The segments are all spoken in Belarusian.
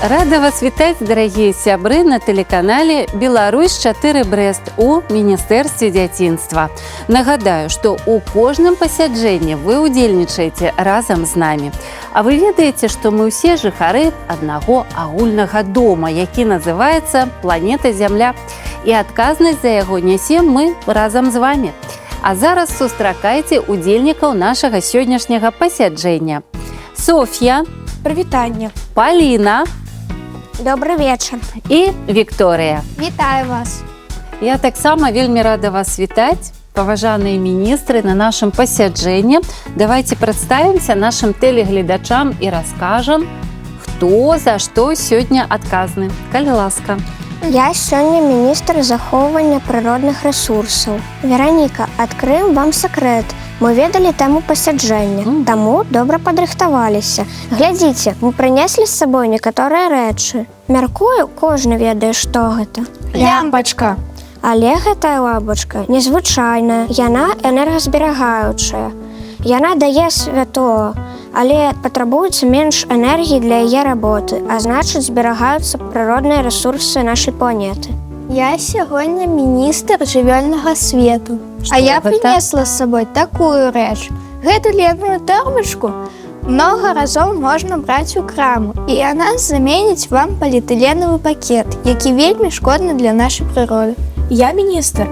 Рада вас вітаць, дарагія сябры, на тэлеканале «Беларусь-4 Брэст» у Міністэрстве дзяцінства. Нагадаю, што ў кожным пасяджэнні вы ўдзельнічаеце разам з намі. А вы ведаеце, што мы ўсе жыхары аднаго агульнага дома, які называецца планета Зямля. І адказнасць за яго нясем мы разам з вамі. А зараз сустракайце удзельнікаў нашага сённяшняга пасяджэння. Соф'я. Прывітанне. Паліна. Добрый вечар. І Вікторыя. Вітаю вас. Я таксама вельмі рада вас вітаць, паважаныя міністры, на нашым пасяджэнні. Давайте прадставімся нашым тэлегледачам і раскажам, хто за што сёння адказны. Калі ласка. Я сёння міністр захоўвання прыродных рэсурсаў. Вераніка, адкрыем вам сакрэт. Мы ведалі тэму пасяджэння, таму добра падрыхтаваліся. Глядзіце, мы прынеслі з сабой некаторыя рэчы. Мяркую, кожны ведае, што гэта. Лямпачка. Але гэтая лампачка незвычайная, яна энергазберагаючая. Яна дае святло, але патрабуецца менш энергіі для яе работы, а значыць, зберагаюцца прыродныя рэсурсы нашай планеты. Я сёння міністр жывёльнага свету. Я прынесла з сабой такую рэч. Гэту ленную торбачку многа разоў можна браць у краму, і яна заменіць вам поліэтыленовый пакет, які вельмі шкодны для нашай прыроды. Я міністр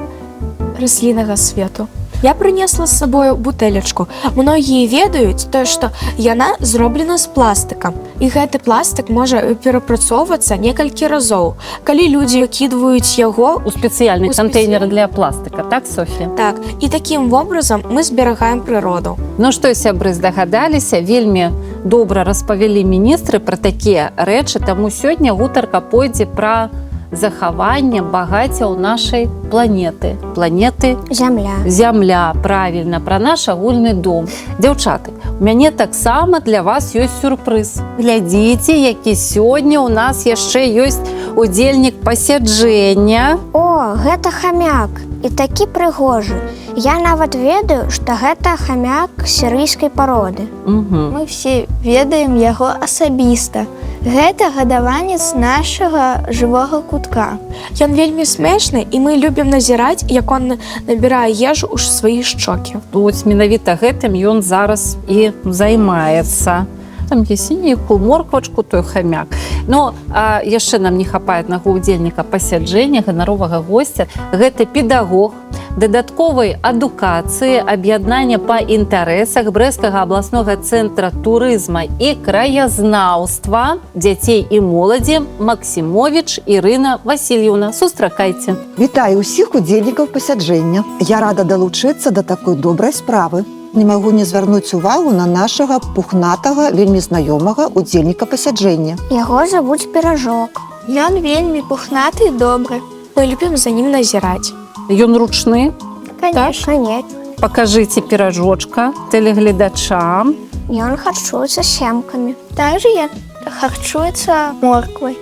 расліннага свету. Я прынесла з сабою бутэлечку. Многія ведаюць тое, што яна зроблена з пластыкам. І гэты пластык можа перапрацоўвацца некалькі разоў. Калі людзі кідваюць яго У спецыяльны кантэйнер для пластыка, так, Соф'я? Так, і такім вобразам мы зберагаем прыроду. Ну што, сябры, здагадаліся, вельмі добра распавялі міністры пра такія рэчы, таму сёння гутарка пойдзе пра захаванне багацця ў нашай планеты. Планеты Зямля, правільна, пра наш агульны дом. Дзяўчаты, у мяне таксама для вас ёсць сюрпрыз. Глядзіце, які сёння ў нас яшчэ ёсць удзельнік пасяджэння. О, гэта хамяк. І такі прыгожы. Я нават ведаю, што гэта хамяк сірыйскай пароды. Мы все ведаем яго асабіста. Гэта гадаванец нашага жывога кутка. Ён вельмі смешны, і мы любім назіраць, як он набірае ежу ў свае шчокі. Вось менавіта гэтым ён зараз і займаецца. Там є сінейку, морквачку, той хамяк. Ну, а яшчэ нам не хапае аднаго ўдзельніка пасяджэння, ганаровага госця. Гэта педагог дадатковай адукацыі, аб'яднання па інтарэсах Брэсцкага абласнога цэнтра турызма і краязнаўства дзяцей і моладзі Максімовіч Ірына Васильевна. Сустракайце. Вітаю ўсіх удзельнікаў пасяджэння. Я рада далучыцца да такой добрай справы. Не магу не звярнуць увагу на нашага пухнатага, вельмі знаёмага удзельніка пасяджэння. Яго завуць Піражок. Ён вельмі пухнаты і добры. Мы любім за ім назіраць. Ён ручны? Конечно. Пакажыце піражочка тэлегледачам. Ён харчуецца семкамі. Также ён харчуецца морквай.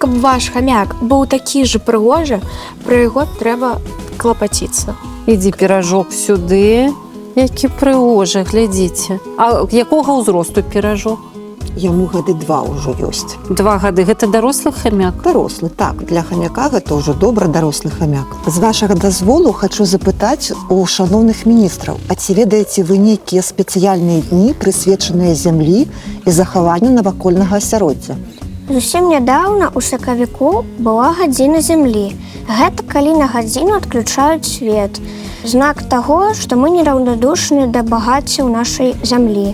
Каб ваш хамяк быў такі ж прыгожы, пра яго трэба клапаціцца. Ідзі піражок сюды. Які прыгожы, глядзіце. А якога ўзросту піражок? Яму гады 2 ўжо ёсць. 2 гады. Гэта дарослы хамяк? Дарослы, так. Для хамяка гэта ўжо добра дарослы хамяк. З вашага дазволу хачу запытаць у шаноўных міністраў, а ці ведаеце вы нейкія спецыяльныя дні, прысвечаныя зямлі і захаванню навакольнага асяроддзя? Зусім нядаўна ў сакавіку была гадзіна зямлі. Гэта калі на гадзіну адключаюць свет. Знак таго, што мы нераўнадушныя да багацця ў нашай зямлі.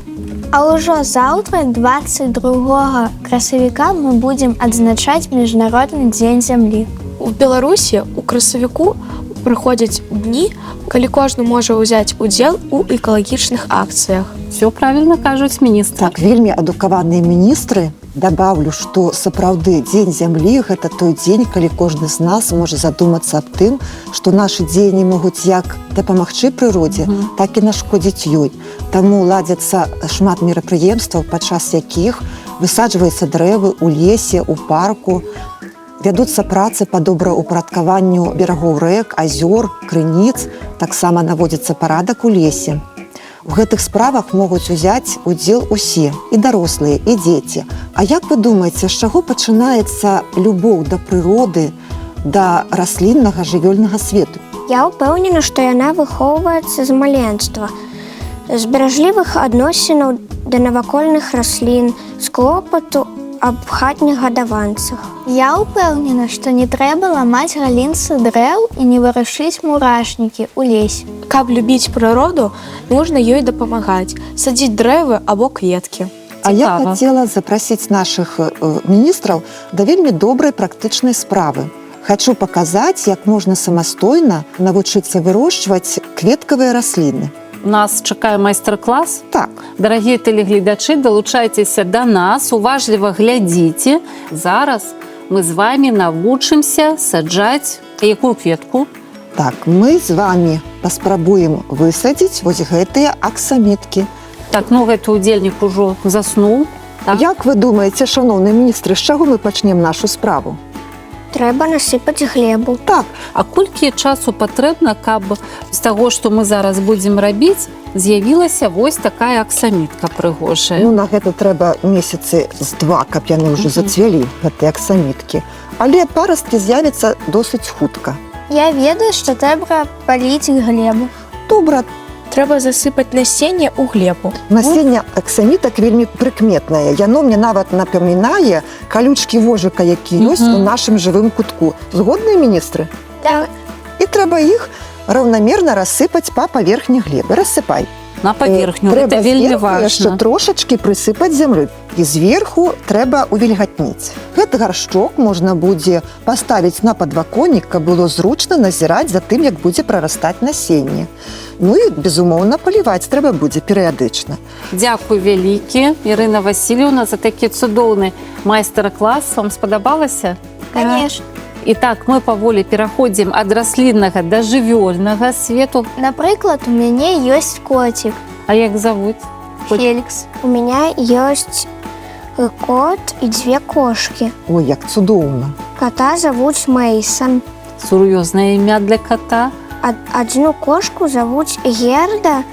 А ўжо заўтра, 22 красавіка, мы будзем адзначаць Міжнародны дзень зямлі. У Беларусі у красавіку праходзяць дні, калі кожны можа ўзяць удзел у экалагічных акцыях. Все правильно кажуць міністры. Так, вельмі адукаваныя міністры. Дабаўлю, што сапраўды дзень зямлі – гэта той дзень, калі кожны з нас можа задумацца аб тым, што нашы дзеянні могуць як дапамагчы прыродзе, так і нашкодзіць ёй. Таму ладзяцца шмат мерапрыемстваў, падчас якіх высаджваюцца дрэвы ў лесе, у парку, вядуцца працы па добраўпарадкаванню берагоў рэк, азёр, крыніц, таксама наводзіцца парадак у лесе. У гэтых справах могуць узяць удзел усе, і дарослыя, і дзеці. А як вы думаеце, з чаго пачынаецца любоў да прыроды, да расліннага жывёльнага свету? Я ўпэўнена, што яна выхоўваецца з маленства, з беражлівых адносінаў да навакольных раслін, з клопату аб хатніх гадаванцах. Я ўпэўнена, што не трэба ламаць галінцы дрэў і не вырашыць мурашнікі ў лесе. Каб любіць прыроду, можна ёй дапамагаць, садзіць дрэвы або кветкі. А я Цікава. хацела запрасіць нашых міністраў да вельмі добрай практычнай справы. Хачу паказаць, як можна самастойна навучыцца вырошчваць кветкавыя расліны. Нас чакае майстар-клас. Так, Дарагія тэлегледачы, далучайцеся да нас, уважліва глядзіце. Зараз мы з вами навучымся саджаць якую кветку? так, мы з вами паспрабуем высадзіць вось гэтыя аксаміткі. Так, ну гэты удзельнік ужо заснуў. Так? Як вы думаеце, шановныя міністры, з чаго мы пачнем нашу справу? Трэба насыпаць глебу. Так, А колькі часу патрэбна, каб з таго, што мы зараз будзем рабіць, з'явілася вось такая аксамітка прыгожая? ну на гэта трэба месяцы з 2, каб яны ўжо зацвялі, гэтыя аксаміткі. Але парасткі з'явяцца досыць хутка. Я ведаю, што трэба паліць глебу. Добра, Трэба засыпаць насенне ў глебу. насенне аксамітак вельмі прыкметнае. Яно мне нават напамінае калючкі вожыка, які ёсць у нашым жывым кутку. Згодныя, міністры? Так. І трэба іх раўнамерна рассыпаць па паверхні глебы. Рассыпай. На паверхню, Трэба гэта вельмі зверху яшчэ важна. трошачкі прысыпаць зямлі. І зверху трэба увільгатніць. Гэты гаршчок можна будзе паставіць на падваконнік, каб было зручна назіраць за тым, як будзе прарастаць насенне. Ну і, безумоўна, паліваць трэба будзе перыядычна. Дзякуй вялікі, Ірына Васильевна, за такі цудоўны майстар-клас. Вам спадабалася? Конечно. І так, мы паволі пераходзім ад расліннага да жывёльнага свету. Напрыклад, у мяне ёсць коцік. А як завуць? Фелікс. У меня ёсць кот і 2 кошкі. Ой, як цудоўна. Кота завуць Мейсон. Сур'ёзнае імя для кота. Адну кошку завуць Герда,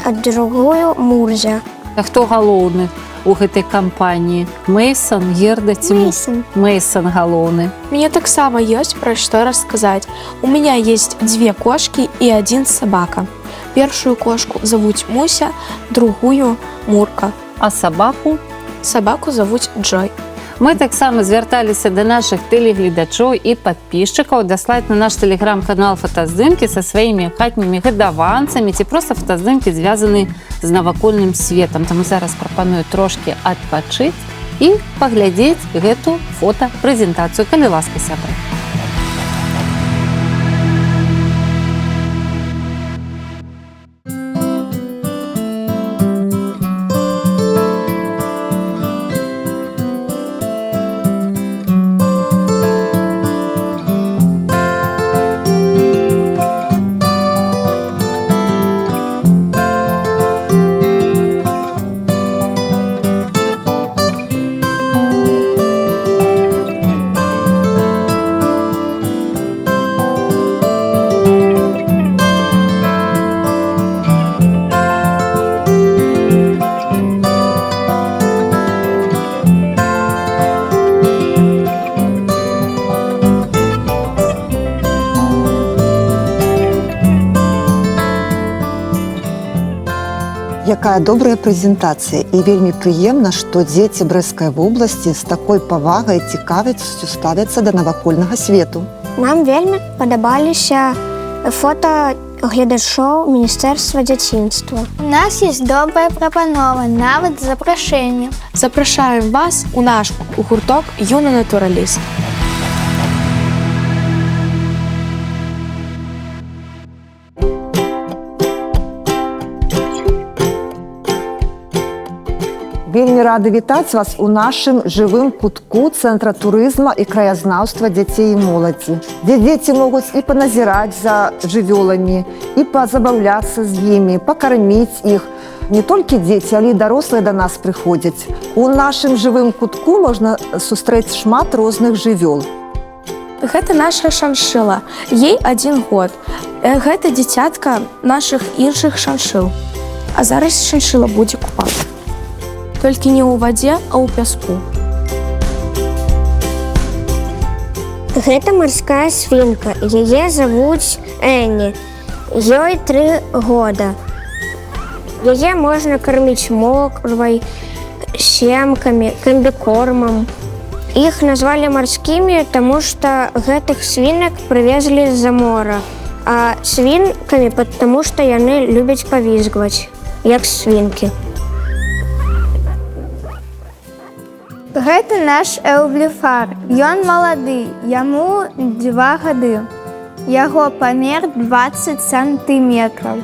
а другую Мурзя. А хто галоўны у гэтай кампаніі? Мейсон, Герда ці Мейсон. Мейсон галоўны. Мне таксама ёсць пра што расказаць. У меня есть 2 кошкі і 1 сабака. Першую кошку завуць Муся, другую Мурка. А сабаку? Сабаку завуць Джой. Мы таксама звярталіся да нашых тэлегледачоў і падпісчыкаў даслаць на наш тэлеграм-канал фотаздымкі са сваімі хатнімі гадаванцамі ці проста фотаздымкі звязаны з навакольным светам. Таму зараз прапаную трошкі адпачыць і паглядзець гэту фотапрэзентацыю, калі ласка, сябры. Якая добрая прэзентацыя і вельмі прыемна, што дзеці Брэсцкай вобласці з такой павагай і цікавасцю ставяцца да навакольнага свету. Нам вельмі падабаліся фота гледачоў Міністэрства дзяцінства. У нас есть добрая прапанова, нават запрашэнне. Запрашаем вас у наш гурток «Юны натураліст». Вельмі рады вітаць вас у нашым жывым кутку Цэнтра турызма і краязнаўства дзяцей і моладзі, дзе дзеці могуць і паназіраць за жывёламі, і пазабаўляцца з імі, пакарміць іх. Не толькі дзеці, але і дарослыя да нас прыходзяць. У нашым жывым кутку можна сустрэць шмат розных жывёл. Гэта наша шаншыла. Ей 1 год. Гэта дзіцятка нашых іншых шаншыл. А зараз шиншыла будзе купацца. Толькі не ў вадзе, а ў пяску. Гэта марская свінка. Яе завуць Энні. Ёй 3 года. Яе можна карміць мокрвай, семкамі, камбікормам. Іх назвалі марскімі, таму што гэтых свінак прывезлі з-за мора, а свінкамі, таму што яны любяць павізгваць, як свінкі. Гэта наш эўблефар. Ён малады, яму 2 гады. Яго памер 20 сантыметраў.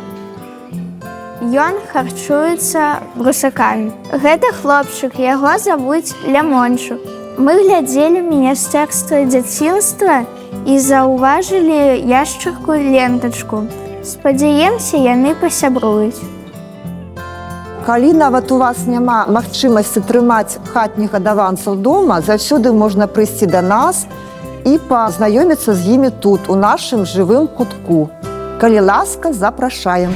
Ён харчуецца брусакамі. Гэта хлопчык, яго завуць Лямончук. Мы глядзелі міністэрства дзяцінства і заўважылі яшчарку лентачку. Спадзяемся, яны пасябруюць. Калі нават у вас няма магчымасці трымаць хатніх гадаванцаў дома, заўсёды можна прыйсці да нас і пазнаёміцца з імі тут, у нашым жывым кутку. Калі ласка, запрашаем.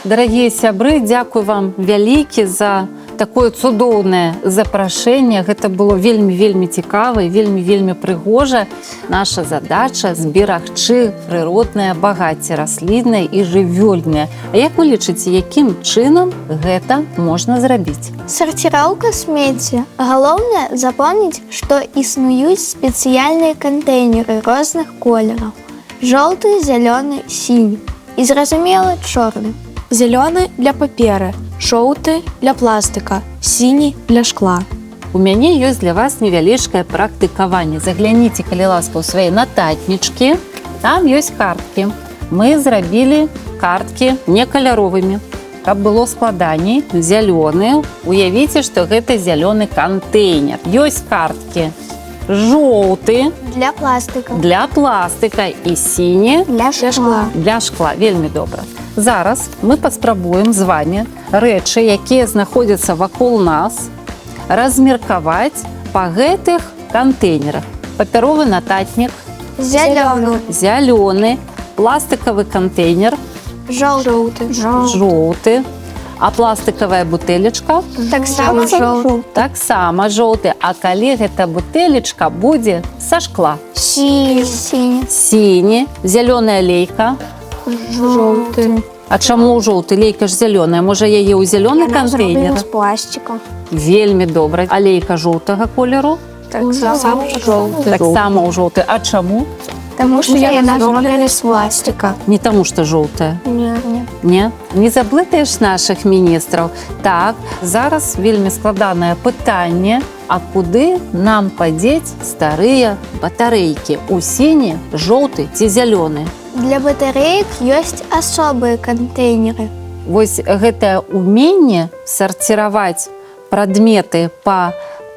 Дарагія сябры, дзякуй вам вялікі за такое цудоўнае запрашэнне. Гэта было вельмі цікава і вельмі прыгожа. Наша задача зберагчы прыроднае багацце расліннае і жывёльнае. А як вы лічыце, якім чынам гэта можна зрабіць? Сарціроўка смецця. Галоўнае запомніць, што існуюць спецыяльныя кантэйнеры розных колераў. Жоўты, зялёны, сіні. І, зразумела, чорны. Зялёны для паперы, жоўты для пластыка, сіні для шкла. У мяне ёсць для вас невялічкае практыкаванне. Загляніце, калі ласка, у свае нататнічкі. Там ёсць карткі. Мы зрабілі карткі не каляровымі. Каб было складаней, зялёны. Уявіце, што гэта зялёны кантэйнер. Ёсць карткі жоўты Для пластыка. для пластыка і сіні Для шкла. для шкла. Вельмі добра. Зараз мы паспрабуем з вами рэчы, якія знаходзяцца вакол нас, размеркаваць па гэтых кантэйнерах. Папяровы нататнік, Зялёны. зялёны, пластыкавы кантэйнер, Жоўты. жоўты, а пластыкавая бутэлечка Таксама жоўты. таксама жоўты. А калі гэта бутэлечка будзе са шкла? Сіні. Сіні, зялёная лейка. Жоўты. А чаму жоўты? Лейка ж зялёная. Можа, яе ў зялёны кантэйнер? з пластика. Вельмі добра. А лейка жоўтага колеру? Таксама жоўты. Таксама ў жоўты. А чаму? Таму што яна зроблена з пластика. Не таму, што жоўтая. Не. Не? Не заблытаеш нашых міністраў. Так, зараз вельмі складанае пытанне, а куды нам падзець старыя батарэйкі? У сіні, жоўты ці зялёны? Для батарэек ёсць асобыя кантэйнеры. Вось гэтае ўменне сарціраваць прадметы па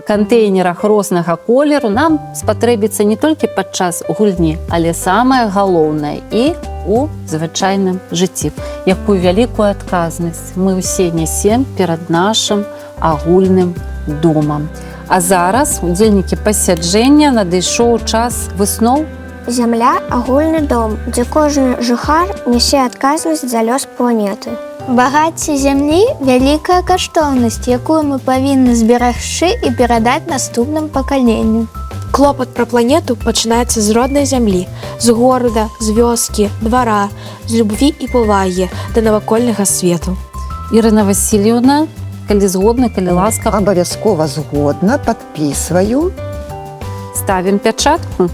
кантэйнерах рознага колеру нам спатрэбіцца не толькі падчас гульні, але самае галоўнае і у звычайным жыцці. Якую вялікую адказнасць мы ўсе нясем перад нашым агульным домам. А зараз, удзельнікі пасяджэння, надышоў час высноў. Зямля – агульны дом, дзе кожны жыхар нясе адказнасць за лёс планеты. Багацце зямлі – вялікая каштоўнасць, якую мы павінны зберагчы і перадаць наступным пакаленню. Клопат пра планету пачынаецца з роднай зямлі, з горада, з вёскі, двара, з любві і павагі да навакольнага свету. Ірына Васильевна, калі згодна, калі ласка, Абавязкова згодна, падпісваю. ставім пячатку.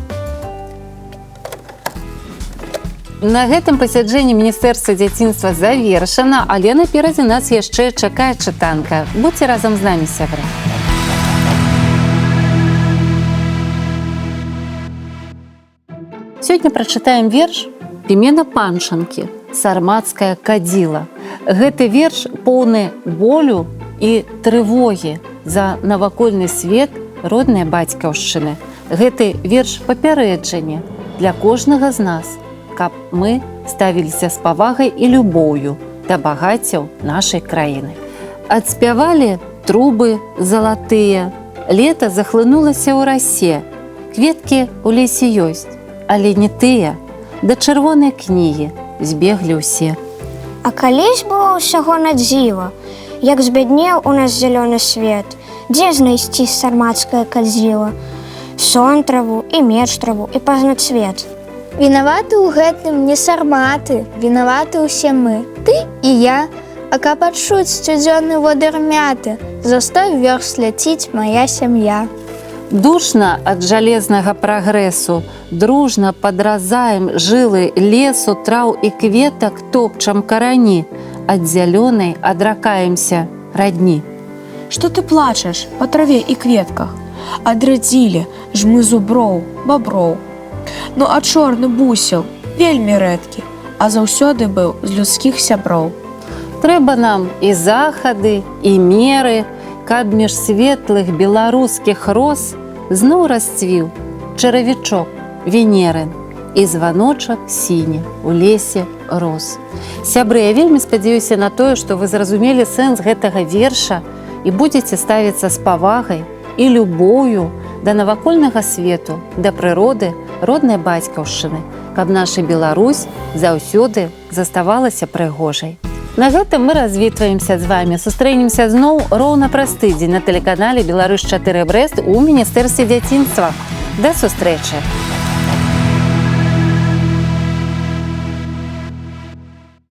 На гэтым пасяджэнні Міністэрства дзяцінства завершана, але наперадзе нас яшчэ чакае чытанка. Будзьце разам з намі, сябры. Сёння прачытаем верш Пімена Панчанкі «Сармацкая кадзіла». Гэты верш поўны болю і трывогі за навакольны свет роднай бацькаўшчыны. Гэты верш папярэджанне для кожнага з нас, каб мы ставіліся з павагай і любоўю да багаццяў нашай краіны. Адспявалі трубы залатыя, лета захлынулася ў расе, кветкі ў лесе ёсць, але не тыя. Да чырвонай кнігі збеглі ўсе. А калісь было ўсяго на дзіва, як збяднеў у нас зялёны свет. Дзе знайсці сармацкае кадзіла? Сон траву і меч траву і пазнаць свет. Вінаваты ў гэтым не сарматы, вінаваты ўсе мы, ты і я. А каб адчуць сцюдзёны водар мяты, за 100 вёрст ляціць мая сям'я. Душна ад жалезнага прагрэсу, дружна падразаем жылы лесу, траў і кветак, топчам карані, ад зялёнай адракаемся радні. Што ты плачаш па траве і кветках? Адрадзілі жмы зуброў, баброў. Ну а чорны бусел вельмі рэдкі, а заўсёды быў з людскіх сяброў. Трэба нам і захады, і меры, каб між светлых беларускіх роз зноў расцвіў чаравічок Венерын і званочак сіні у лесе роз. Сябры, я вельмі спадзяюся на тое, што вы зразумелі сэнс гэтага верша і будзеце ставіцца з павагай і любоўю да навакольнага свету, да прыроды, роднай бацькаўшчыны, каб наша Беларусь заўсёды заставалася прыгожай. На гэтым мы развітваемся з вами. Сустрэнемся зноў роўна праз тыдзень на тэлеканале «Беларусь 4 Брэст» у Міністэрстве дзяцінства. Да сустрэчы!